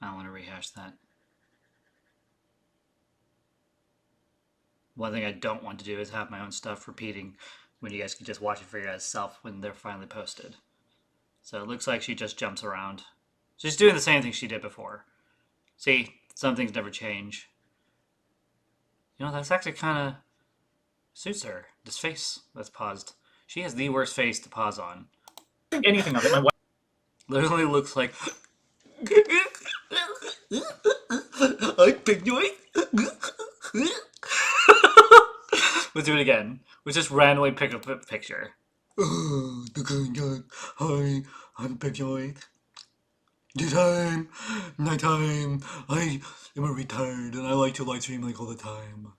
I don't want to rehash that. One thing I don't want to do is have my own stuff repeating when you guys can just watch it for your guys' self when they're finally posted. So it looks like she just jumps around. She's doing the same thing she did before. See, some things never change. You know, that's actually kind of suits her. This face that's paused. She has the worst face to pause on. Anything of it. My wife literally looks like... I'm paranoid. Let's do it again. Let's just randomly pick up a picture. Hi, I'm paranoid. Daytime, nighttime, I am a retard and I like to live stream like all the time.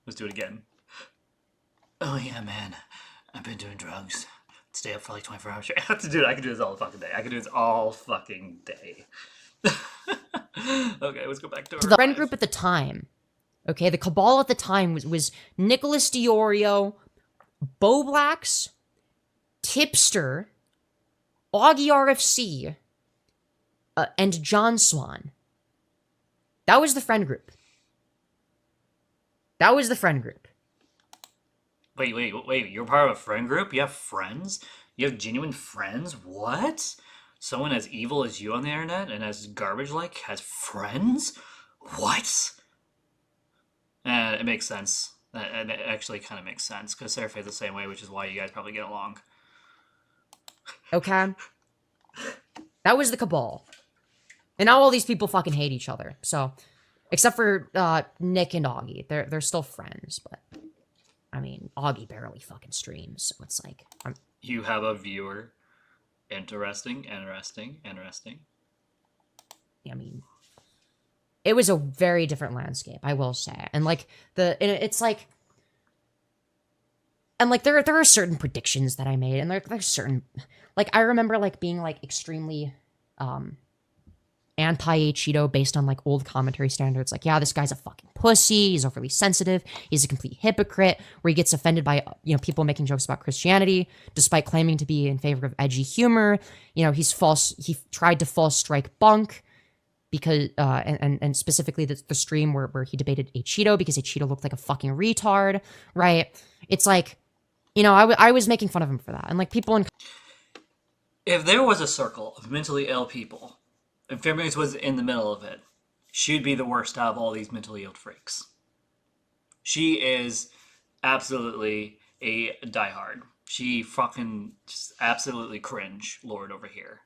Let's do it again. Oh yeah, man. I've been doing drugs. Stay up for like 24 hours. Dude, I can do this all fucking day. I can do this all fucking day. Okay, let's go back to the friend group at the time. Okay, the cabal at the time was Nicholas Diorio, Bo Blacks, Tipster, Augie RFC, and John Swan. That was the friend group. That was the friend group. Wait. You're part of a friend group? You have friends? You have genuine friends? What? Someone as evil as you on the internet and as garbage-like has friends? What? It makes sense. It actually kind of makes sense, because Seraph is the same way, which is why you guys probably get along. Okay? That was the cabal. And now all these people fucking hate each other. So, except for Nick and Augie. They're still friends, but... I mean, Augie barely fucking streams, so it's like... You have a viewer. Interesting. I mean... It was a very different landscape, I will say. And, like, it's like... And, like, there are certain predictions that I made, and there's certain... Like, I remember, like, being, like, extremely... anti-Cheeto based on like old commentary standards. Like, yeah, this guy's a fucking pussy. He's overly sensitive. He's a complete hypocrite. Where he gets offended by people making jokes about Christianity, despite claiming to be in favor of edgy humor. He's false. He tried to false strike Bunk because and specifically the stream where he debated a Cheeto because a Cheeto looked like a fucking retard. Right? It's like, I was making fun of him for that, and like people in. If there was a circle of mentally ill people, and Fairbanks was in the middle of it, she'd be the worst out of all these mentally ill freaks. She is absolutely a diehard. She fucking just absolutely cringe lord over here.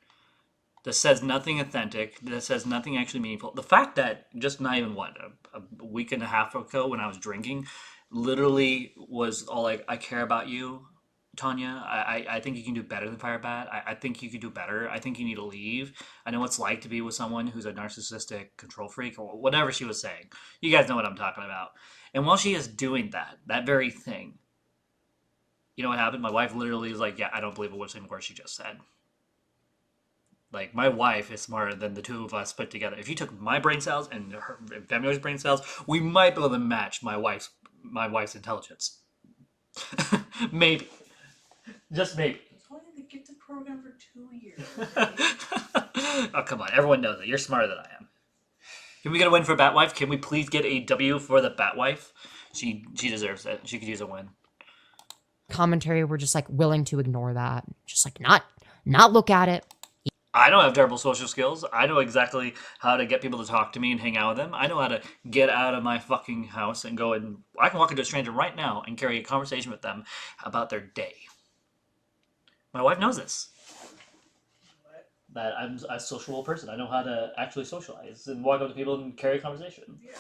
That says nothing authentic. That says nothing actually meaningful. The fact that just not even a week and a half ago when I was drinking, literally was all like, I care about you, Tanya. I think you can do better than FireBat. I think you can do better. I think you need to leave. I know what it's like to be with someone who's a narcissistic control freak or whatever she was saying. You guys know what I'm talking about. And while she is doing that very thing, you know what happened? My wife literally is like, yeah, I don't believe a single word she just said. Like, my wife is smarter than the two of us put together. If you took my brain cells and her Femi's brain cells, we might be able to match my wife's intelligence. Maybe. Just maybe. It's only in the gifted program for 2 years. Oh, come on. Everyone knows it. You're smarter than I am. Can we get a win for Batwife? Can we please get a W for the Batwife? She deserves it. She could use a win. Commentary, we're just like willing to ignore that. Just like not look at it. I don't have terrible social skills. I know exactly how to get people to talk to me and hang out with them. I know how to get out of my fucking house and go and... I can walk into a stranger right now and carry a conversation with them about their day. My wife knows this. What? That I'm a sociable person. I know how to actually socialize and walk up to people and carry a conversation. Yeah.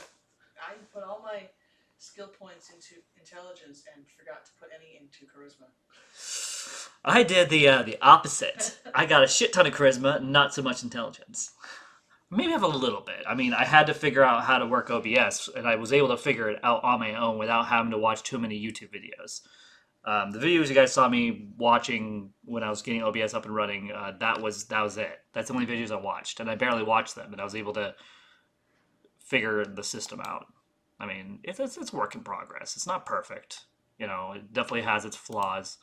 I put all my skill points into intelligence and forgot to put any into charisma. I did the opposite. I got a shit ton of charisma, not so much intelligence. Maybe I have a little bit. I mean, I had to figure out how to work OBS, and I was able to figure it out on my own without having to watch too many YouTube videos. The videos you guys saw me watching when I was getting OBS up and running, that was it. That's the only videos I watched, and I barely watched them, and I was able to figure the system out. I mean, it's work in progress. It's not perfect. It definitely has its flaws.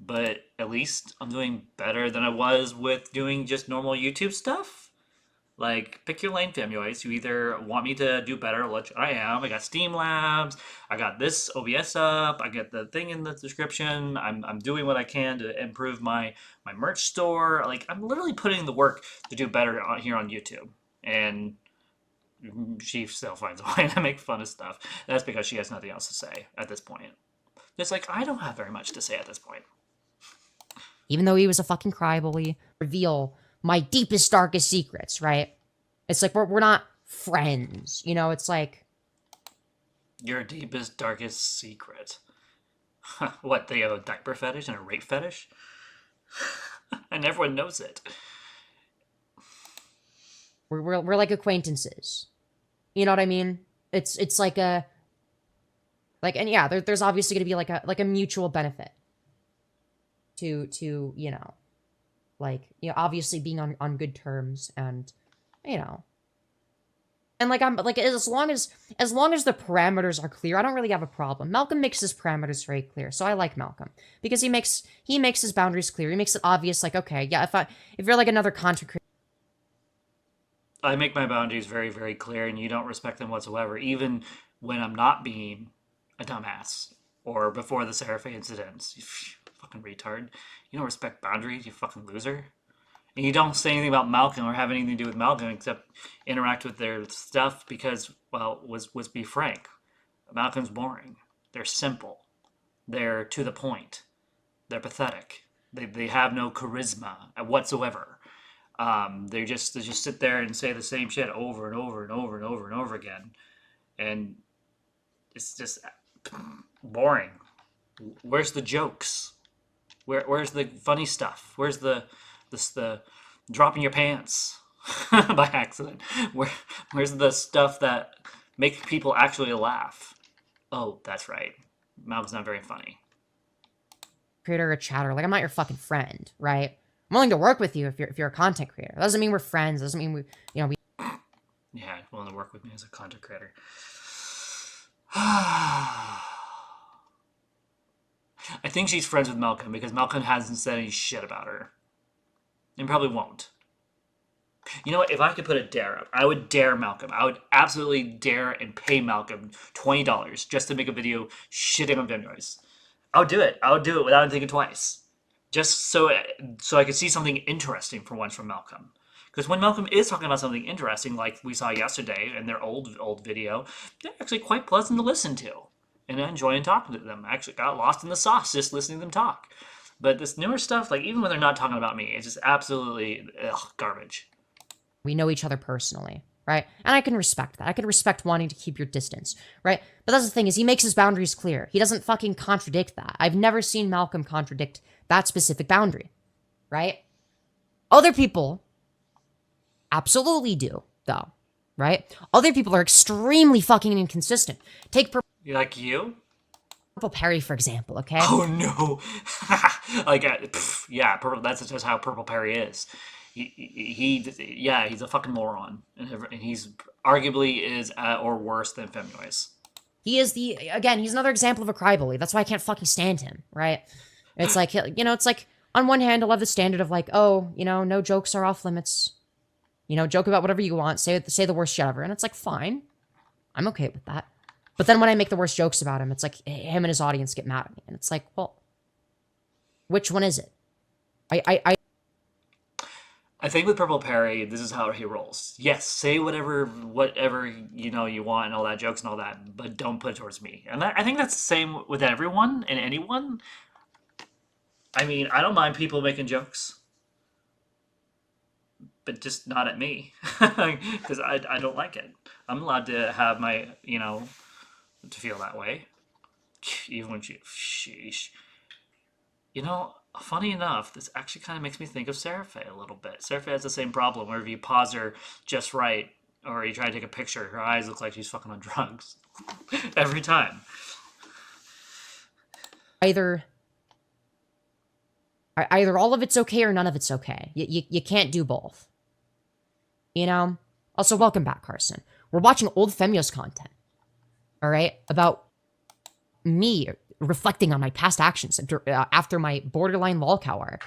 But at least I'm doing better than I was with doing just normal YouTube stuff. Like, pick your lane, FamuWives. You either want me to do better, which I am. I got Steam Labs. I got this OBS up. I got the thing in the description. I'm doing what I can to improve my merch store. Like, I'm literally putting the work to do better here on YouTube. And she still finds a way to make fun of stuff. That's because she has nothing else to say at this point. It's like, I don't have very much to say at this point. Even though he was a fucking crybaby, reveal my deepest, darkest secrets, right? It's like, we're not friends, it's like... Your deepest, darkest secret. What, they have a diaper fetish and a rape fetish? And everyone knows it. We're like acquaintances. You know what I mean? It's like a... Like, and yeah, there's obviously going to be like a mutual benefit to you know, like, you know, obviously being on good terms, and you know, and like, I'm like, as long as the parameters are clear, I don't really have a problem. Malcolm makes his parameters very clear, so I like Malcolm because he makes his boundaries clear. He makes it obvious, like, okay, yeah, if you're like another content creator, I make my boundaries very, very clear, and you don't respect them whatsoever, even when I'm not being a dumbass or before the Seraph incidents. You fucking retard. You don't respect boundaries, you fucking loser. And you don't say anything about Malcolm or have anything to do with Malcolm except interact with their stuff because, well, was be frank. Malcolm's boring. They're simple. They're to the point. They're pathetic. They have no charisma whatsoever. They just sit there and say the same shit over and over and over and over and over again, and it's just boring. Where's the jokes? Where's the funny stuff? Where's the dropping your pants by accident? Where's the stuff that makes people actually laugh? Oh, that's right. Malcolm's not very funny. or a chatter, like, I'm not your fucking friend, right? I'm willing to work with you if you're a content creator. That doesn't mean we're friends. That doesn't mean we, you know, we. Yeah, willing to work with me as a content creator. I think she's friends with Malcolm because Malcolm hasn't said any shit about her. And probably won't. You know what? If I could put a dare up, I would dare Malcolm. I would absolutely dare and pay Malcolm $20 just to make a video shitting on Vimnoise. I would do it. I would do it without even thinking twice. Just so I could see something interesting for once from Malcolm. Because when Malcolm is talking about something interesting, like we saw yesterday in their old video, they're actually quite pleasant to listen to. And I enjoy talking to them. I actually got lost in the sauce just listening to them talk. But this newer stuff, like, even when they're not talking about me, it's just absolutely garbage. We know each other personally, right? And I can respect that. I can respect wanting to keep your distance, right? But that's the thing, is he makes his boundaries clear. He doesn't fucking contradict that. I've never seen Malcolm contradict that specific boundary, right? Other people absolutely do, though, right? Other people are extremely fucking inconsistent. Take Like you? Purple Perry, for example, okay? Oh, no. Like, yeah, that's just how Purple Perry is. He's a fucking moron. And he's arguably is or worse than Femnoise. He is he's another example of a crybaby. That's why I can't fucking stand him, right? It's like, you know, it's like, on one hand, I'll have the standard of like, oh, you know, no jokes are off limits. You know, joke about whatever you want, say the worst shit ever. And it's like, fine. I'm okay with that. But then when I make the worst jokes about him, it's like him and his audience get mad at me. And it's like, well, which one is it? I think with Purple Perry, this is how he rolls. Yes, say whatever you know you want and all that, jokes and all that, but don't put it towards me. And I think that's the same with everyone and anyone. I mean, I don't mind people making jokes, but just not at me, because I don't like it. I'm allowed to have my, you know, to feel that way, even when sheesh. You know, funny enough, this actually kind of makes me think of Seraph a little bit. Seraph has the same problem where if you pause her just right, or you try to take a picture, her eyes look like she's fucking on drugs. Every time. Either all of it's okay or none of it's okay. You can't do both. You know? Also, welcome back, Carson. We're watching old Femios content. All right? About me reflecting on my past actions after my borderline lolcow arc.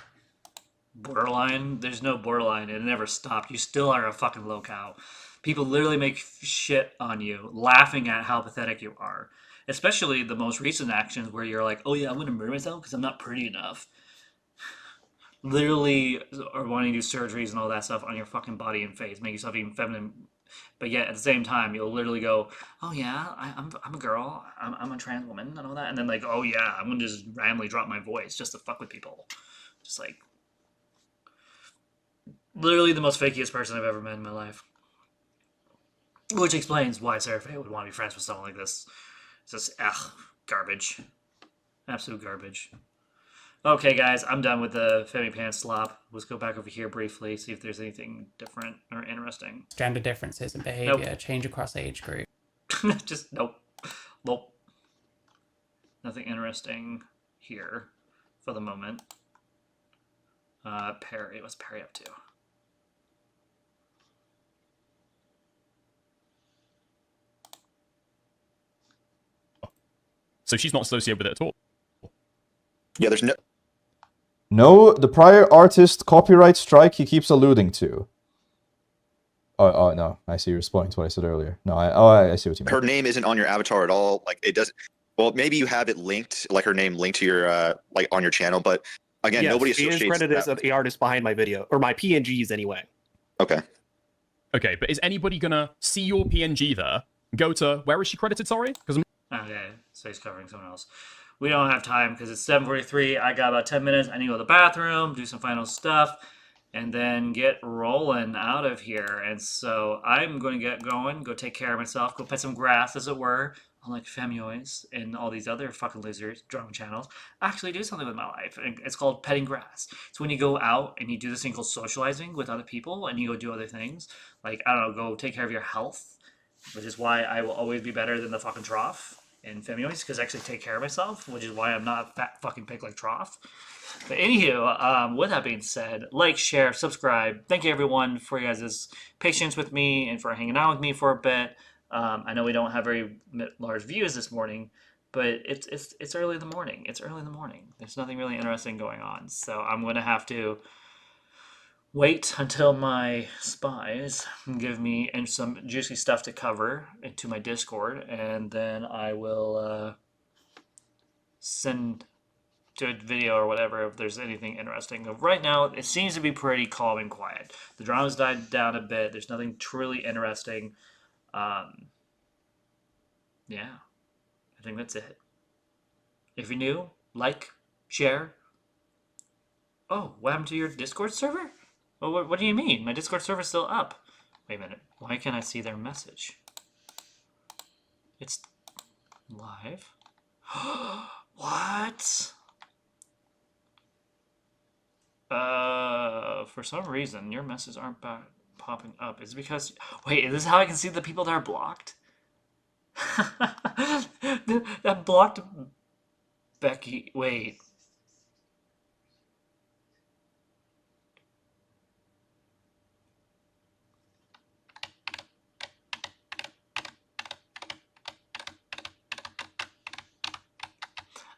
Borderline? There's no borderline. It never stopped. You still are a fucking lolcow. People literally make shit on you, laughing at how pathetic you are. Especially the most recent actions where you're like, oh yeah, I'm going to murder myself because I'm not pretty enough. Literally are wanting to do surgeries and all that stuff on your fucking body and face, make yourself even feminine. But yet at the same time, you'll literally go, oh yeah, I'm a girl, I'm a trans woman and all that. And then like, oh yeah, I'm going to just randomly drop my voice just to fuck with people. Just like, literally the most fakiest person I've ever met in my life. Which explains why Seraph would want to be friends with someone like this. It's just, garbage. Absolute garbage. Okay, guys, I'm done with the Femi Pants slop. Let's go back over here briefly, see if there's anything different or interesting. Gender differences in behavior, Nope. change across age group. Just, nope. Nope. Nothing interesting here for the moment. Perry, what's Perry up to? So she's not associated with it at all. Yeah, there's no. No, the prior artist copyright strike he keeps alluding to. Oh no, I see you're responding to what I said earlier. No, I see what you mean. Her name isn't on your avatar at all. Like it doesn't. Well, maybe you have it linked, like her name linked to your like on your channel, but again, Yes, nobody she is associates credited as that. the artist behind my video, or my PNGs anyway. Okay. Okay, but is anybody gonna see your PNG there? Go to where is she credited? Sorry, because Okay, so he's covering someone else. We don't have time because it's 7:43. I got about 10 minutes. I need to go to the bathroom, do some final stuff, and then get rolling out of here. And so I'm going to get going, go take care of myself, go pet some grass, as it were, unlike Femiois and all these other fucking losers, drama channels. Actually do something with my life. And it's called petting grass. It's when you go out and you do this thing called socializing with other people and you go do other things. Like, I don't know, go take care of your health, which is why I will always be better than the fucking trough in Femiois, because I actually take care of myself, which is why I'm not a fat fucking pig like trough. But anywho, with that being said, like, share, subscribe. Thank you everyone for your guys' patience with me and for hanging out with me for a bit. I know we don't have very large views this morning, but it's early in the morning. It's early in the morning. There's nothing really interesting going on, so I'm gonna have to wait until my spies give me some juicy stuff to cover into my Discord, and then I will send to a video or whatever if there's anything interesting. Right now, it seems to be pretty calm and quiet. The drama's died down a bit. There's nothing truly interesting. Yeah, I think that's it. If you're new, like, share. Oh, what happened to your Discord server? Well, what do you mean? My Discord server's still up. Wait a minute. Why can't I see their message? It's live. What? For some reason, your messages aren't popping up. Is it because... Wait, is this how I can see the people that are blocked? That blocked Becky. Wait.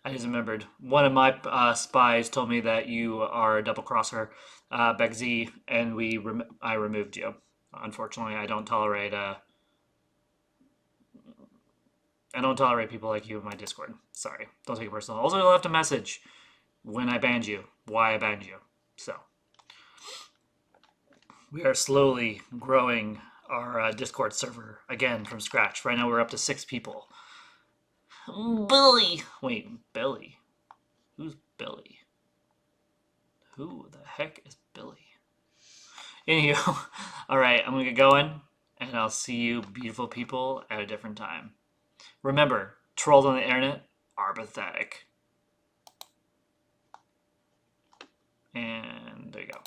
I just remembered. One of my spies told me that you are a double crosser, Becky, and I removed you. Unfortunately, I don't tolerate people like you in my Discord. Sorry. Don't take it personal. Also, I left a message when I banned you. Why I banned you. So. We are slowly growing our Discord server again from scratch. Right now we're up to 6 people. Billy! Wait, Billy? Who's Billy? Who the heck is Billy? Anywho, alright, I'm gonna get going, and I'll see you beautiful people at a different time. Remember, trolls on the internet are pathetic. And there you go.